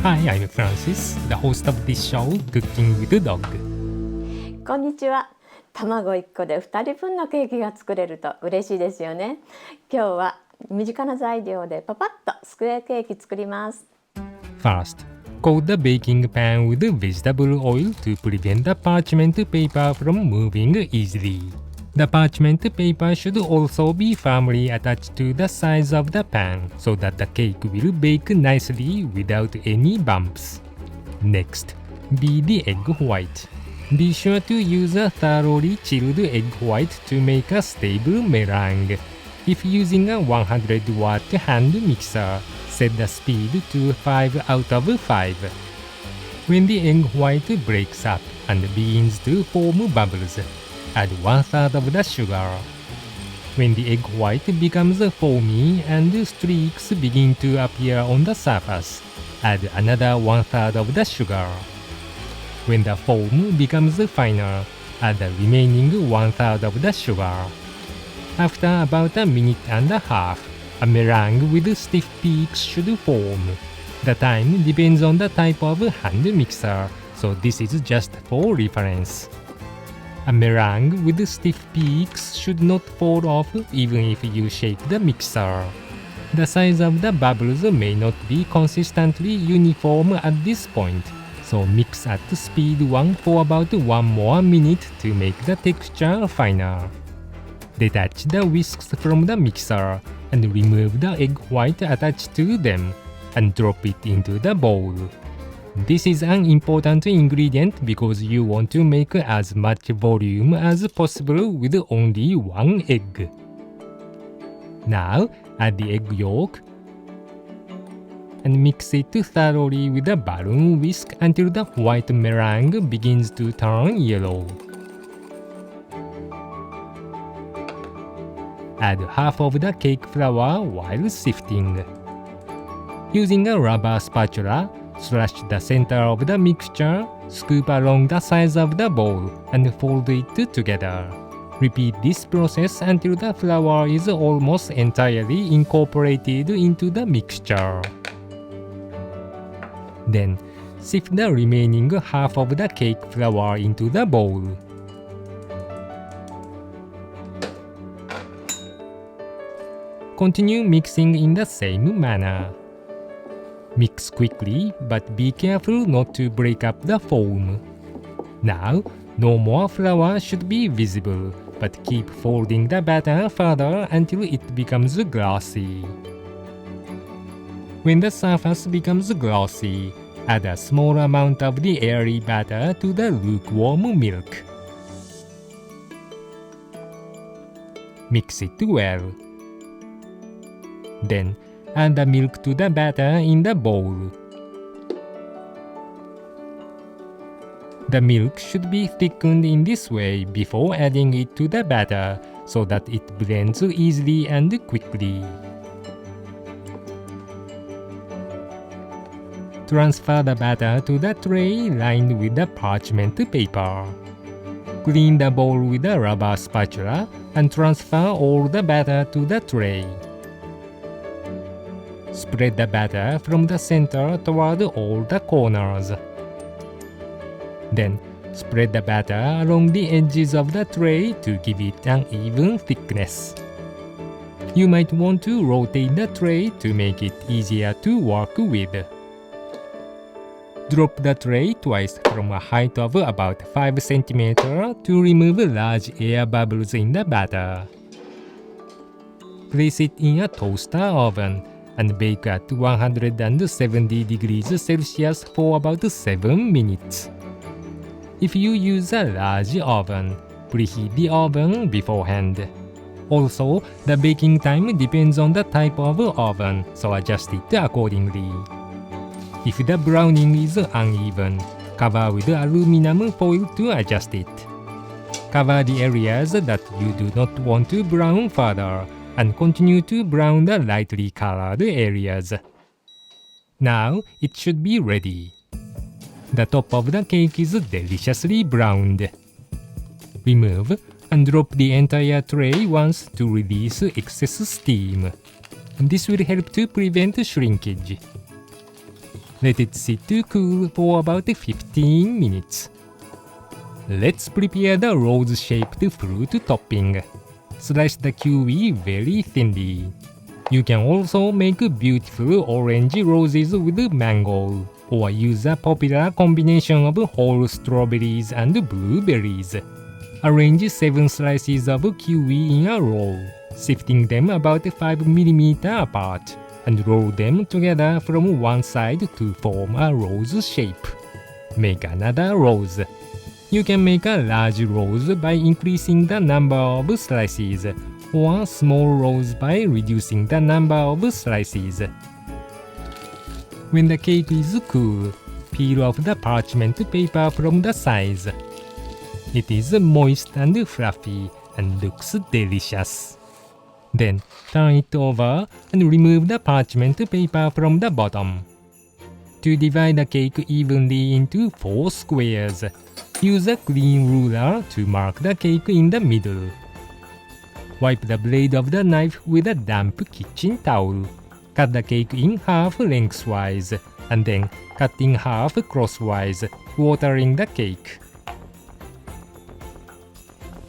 Hi, I'm Francis, the host of this show, Cooking with Dog. こんにちは。卵1個で2人分のケーキが作れると嬉しいですよね。今日は身近な材料でパパッとスクエアケーキ作ります。First, coat the baking pan with vegetable oil to prevent the parchment paper from moving easily. The parchment paper should also be firmly attached to the sides of the pan so that the cake will bake nicely without any bumps. Next, beat the egg white. Be sure to use a thoroughly chilled egg white to make a stable meringue. If using a 100-watt hand mixer, set the speed to 5 out of 5. When the egg white breaks up and begins to form bubbles, add 1/3 of the sugar. When the egg white becomes foamy and streaks begin to appear on the surface, add another 1/3 of the sugar. When the foam becomes finer, add the remaining 1/3 of the sugar. After about a minute and a half, a meringue with stiff peaks should form. The time depends on the type of hand mixer, so this is just for reference. A meringue with stiff peaks should not fall off even if you shake the mixer. The size of the bubbles may not be consistently uniform at this point, so mix at speed 1 for about 1 more minute to make the texture finer. Detach the whisks from the mixer and remove the egg white attached to them and drop it into the bowl. This is an important ingredient because you want to make as much volume as possible with only 1 egg. Now, add the egg yolk and mix it thoroughly with a balloon whisk until the white meringue begins to turn yellow. Add half of the cake flour while sifting. Using a rubber spatula, slash the center of the mixture, scoop along the sides of the bowl, and fold it together. Repeat this process until the flour is almost entirely incorporated into the mixture. Then, sift the remaining half of the cake flour into the bowl. Continue mixing in the same manner. Mix quickly, but be careful not to break up the foam. Now, no more flour should be visible, but keep folding the batter further until it becomes glossy. When the surface becomes glossy, add a small amount of the airy batter to the lukewarm milk. Mix it well. Then, add the milk to the batter in the bowl. The milk should be thickened in this way before adding it to the batter so that it blends easily and quickly. Transfer the batter to the tray lined with the parchment paper. Clean the bowl with a rubber spatula and transfer all the batter to the tray. Spread the batter from the center toward all the corners. Then, spread the batter along the edges of the tray to give it an even thickness. You might want to rotate the tray to make it easier to work with. Drop the tray twice from a height of about 5 cm to remove large air bubbles in the batter. Place it in a toaster oven and bake at 170 degrees Celsius for about 7 minutes. If you use a large oven, preheat the oven beforehand. Also, the baking time depends on the type of oven, so adjust it accordingly. If the browning is uneven, cover with aluminum foil to adjust it. Cover the areas that you do not want to brown further, and continue to brown the lightly colored areas. Now it should be ready. The top of the cake is deliciously browned. Remove and drop the entire tray once to release excess steam. This will help to prevent shrinkage. Let it sit to cool for about 15 minutes. Let's prepare the rose-shaped fruit topping. Slice the kiwi very thinly. You can also make beautiful orange roses with mango, or use a popular combination of whole strawberries and blueberries. Arrange 7 slices of kiwi in a row, sifting them about 5 mm apart, and roll them together from one side to form a rose shape. Make another rose. You can make a large rose by increasing the number of slices, or a small rose by reducing the number of slices. When the cake is cool, peel off the parchment paper from the sides. It is moist and fluffy and looks delicious. Then turn it over and remove the parchment paper from the bottom. To divide the cake evenly into 4 squares, use a clean ruler to mark the cake in the middle. Wipe the blade of the knife with a damp kitchen towel. Cut the cake in half lengthwise, and then cut in half crosswise, watering the cake.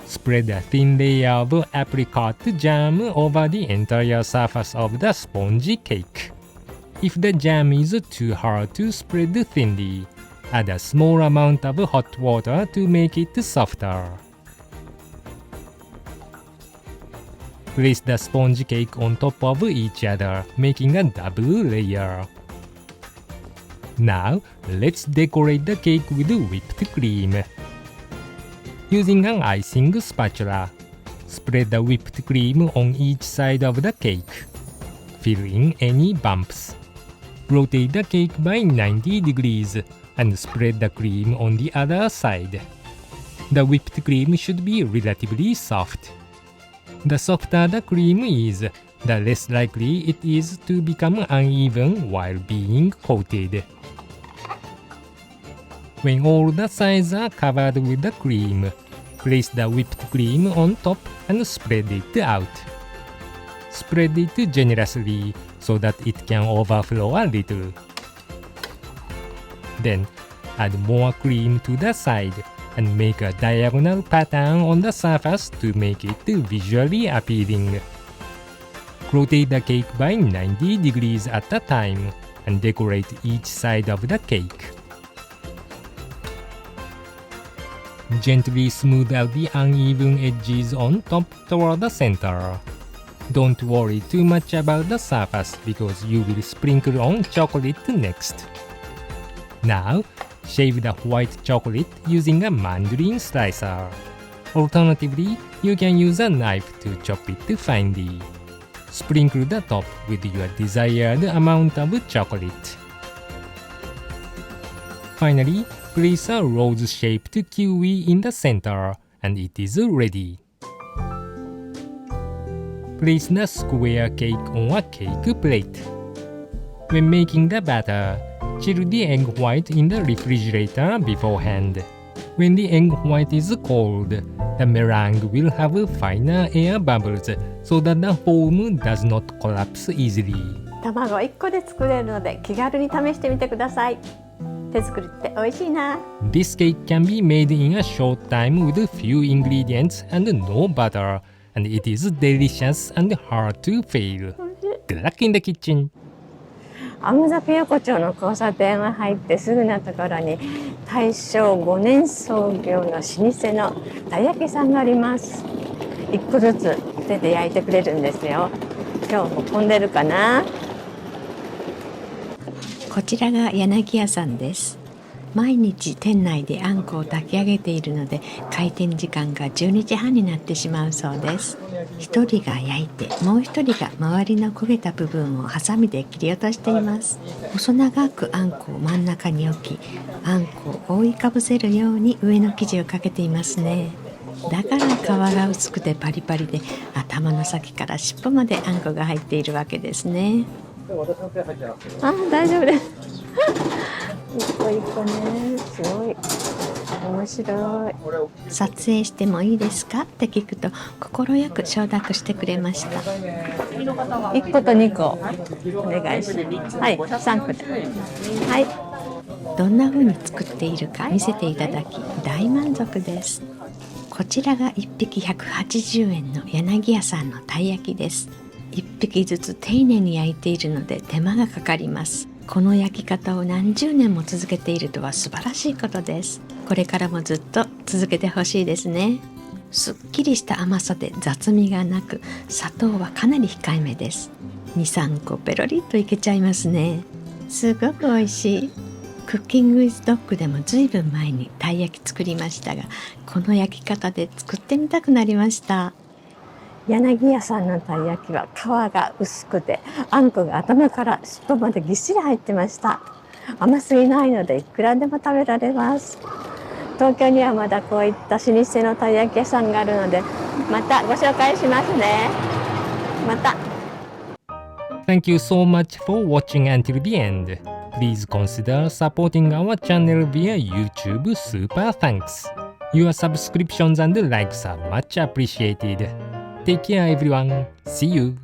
Spread a thin layer of apricot jam over the entire surface of the spongy cake. If the jam is too hard to spread thinly, add a small amount of hot water to make it softer. Place the sponge cake on top of each other, making a double layer. Now, let's decorate the cake with whipped cream. Using an icing spatula, spread the whipped cream on each side of the cake. Fill in any bumps. Rotate the cake by 90 degrees and spread the cream on the other side. The whipped cream should be relatively soft. The softer the cream is, the less likely it is to become uneven while being coated. When all the sides are covered with the cream, place the whipped cream on top and spread it out. Spread it generously so that it can overflow a little. Then, add more cream to the side and make a diagonal pattern on the surface to make it visually appealing. Rotate the cake by 90 degrees at a time and decorate each side of the cake. Gently smooth out the uneven edges on top toward the center. Don't worry too much about the surface because you will sprinkle on chocolate next. Now, shave the white chocolate using a mandarin slicer. Alternatively, you can use a knife to chop it finely. Sprinkle the top with your desired amount of chocolate. Finally, place a rose-shaped kiwi in the center, and it is ready. Place the square cake on a cake plate. When making the batter, chill the egg white in the refrigerator beforehand. When the egg white is cold, the meringue will have finer air bubbles so that the foam does not collapse easily. 卵1個で作れるので気軽に試してみてください。手作りって美味しいな。This cake can be made in a short time with few ingredients and no butter, and it is delicious and hard to fail. Good luck in the kitchen! 甘酒横丁の交差点を入ってすぐのところに大正5年創業の老舗のたい焼きさんがあります。1個ずつ手で焼いてくれるんですよ。今日も混んでるかな。こちらが柳屋さんです。毎日店内であんこを炊き上げているので開店時間が12時半になってしまうそうです。一人が焼いてもう一人が周りの焦げた部分をハサミで切り落としています。細長くあんこを真ん中に置き、あんこを覆いかぶせるように上の生地をかけていますね。だから皮が薄くてパリパリで頭の先から尻尾まであんこが入っているわけですね。あ、大丈夫です。一個一個ね、すごい。面白い。撮影してもいいですかって聞くと快く承諾してくれました。1個と2個お願いします。はい、3個で。はい。どんな風に作っているか見せていただき大満足です。こちらが1匹180円の柳屋さんのたい焼きです。1匹ずつ丁寧に焼いているので手間がかかります。この焼き方を何十年も続けているとは素晴らしいことです。これからもずっと続けてほしいですね。すっきりした甘さで雑味がなく、砂糖はかなり控えめです。2、3個ペロリといけちゃいますね。すごく美味しい。クッキングイズドッグでもずいぶん前にたい焼き作りましたが、この焼き方で作ってみたくなりました。柳屋さんのたい焼きは皮が薄くて、あんこが頭から尻尾までぎっしり入ってました。甘すぎないのでいくらでも食べられます。東京にはまだこういった老舗のたい焼き屋さんがあるので、またご紹介しますね。また。Thank you so much for watching until the end. Please consider supporting our channel via YouTube Super Thanks. Your subscriptions and likes are much appreciated. Take care everyone. See you.